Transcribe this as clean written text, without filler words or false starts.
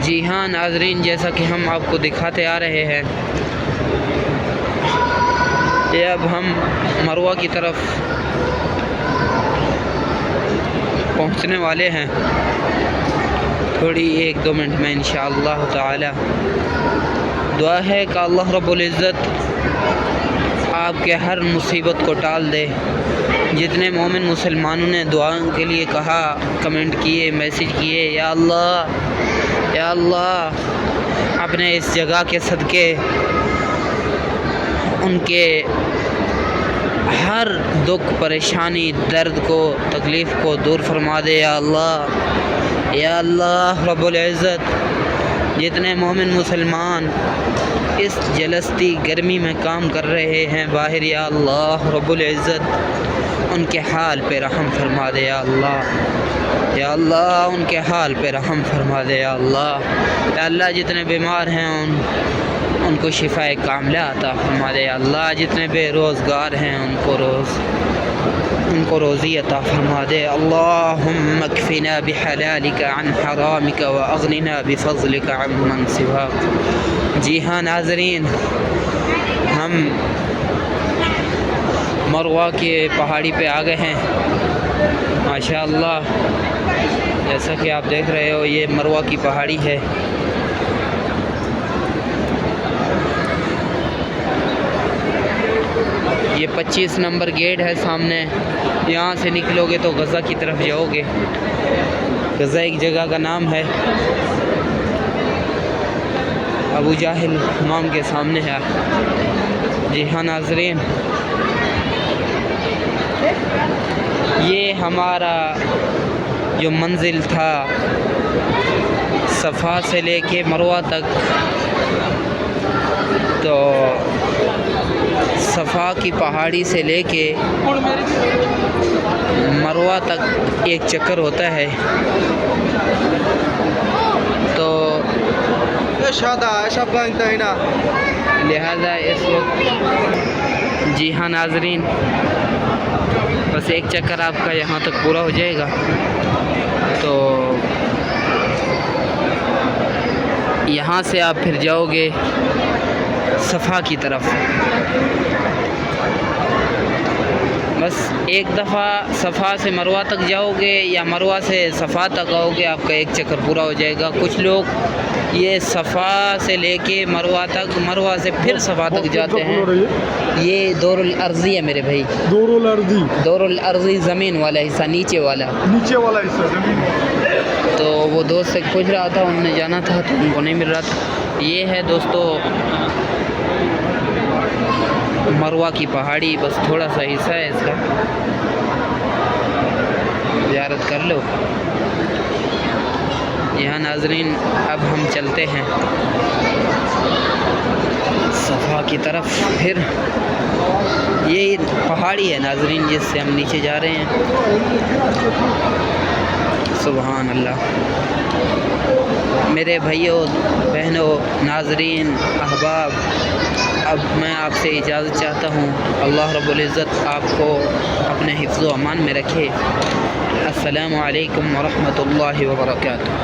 जी हाँ नाज़रीन, जैसा कि हम आपको दिखाते आ रहे हैं, ये अब हम मरवा की तरफ पहुंचने वाले हैं थोड़ी 1-2 मिनट में इंशाअल्लाह ताला। दुआ है कि अल्लाह रब्बुल इज़्ज़त आपके हर मुसीबत को टाल दे। जितने मोमिन मुसलमानों ने दुआ के लिए कहा, कमेंट किए, मैसेज किए, या अल्लाह अपने इस जगह के सदके उनके हर दुख, परेशानी, दर्द को, तकलीफ़ को दूर फरमा दे। या अल्लाह रब्बुल इज़्ज़त जितने मोमिन मुसलमान इस जलस्ती गर्मी में काम कर रहे हैं बाहर, या अल्लाह रब्बुल इज़्ज़त उनके हाल पे रहम फरमा दे। या अल्लाह उनके हाल पे रहम फरमा दे। या अल्लाह जितने बीमार हैं उनको शिफाए कामिला अता फरमा दे। या अल्लाह जितने बेरोज़गार हैं उनको रोज़ी अता फरमा दे। अल्लाहुम्मा अक्फिना बिहलालिका अन हरामिका व अग़निना बिफ़ज़लिका अम्मन सिवाक। जी हाँ नाज़रीन, हम मरवा के पहाड़ी पे आ गए हैं माशाअल्लाह। जैसा कि आप देख रहे हो, ये मरवा की पहाड़ी है। ये 25 नंबर गेट है सामने। यहाँ से निकलोगे तो गज़ा की तरफ जाओगे। गज़ा एक जगह का नाम है, अबू जाहिल इमाम के सामने है। जी हाँ नाज़रीन, ये हमारा जो मंजिल था सफ़ा से लेके मरवा तक, तो सफ़ा की पहाड़ी से लेके मरवा तक एक चक्कर होता है। तो लिहाजा इस वक्त, जी हाँ नाज़रीन, बस एक चक्कर आपका यहाँ तक पूरा हो जाएगा। तो यहाँ से आप फिर जाओगे सफ़ा की तरफ। बस एक दफ़ा सफ़ा से मरवा तक जाओगे या मरवा से सफ़ा तक आओगे, आपका एक चक्कर पूरा हो जाएगा। कुछ लोग ये सफ़ा से लेके मरवा तक, मरवा से फिर सफ़ा तक जाते हैं। ये दौरुल अर्ज़ी है मेरे भाई, दौरुल अर्ज़ी ज़मीन वाला हिस्सा, नीचे वाला हिस्सा ज़मीन। तो वो दोस्त से पूछ रहा था, उन्होंने जाना था तो उनको नहीं मिल रहा था। ये है दोस्तों मरवा की पहाड़ी, बस थोड़ा सा हिस्सा है इसका, ज़ियारत कर लो। यहाँ नाज़रीन अब हम चलते हैं सफ़ा की तरफ। फिर ये पहाड़ी है नाज़रीन जिससे हम नीचे जा रहे हैं। सुभान अल्लाह। मेरे भाइयों, बहनों, नाज़रीन, अहबाब, अब मैं आपसे इजाज़त चाहता हूँ। अल्लाह रब्बुल इज़्ज़त आपको अपने हिफ्ज़ व अमान में रखे। अस्सलामु अलैकुम व रहमतुल्लाहि व बरकातुहू।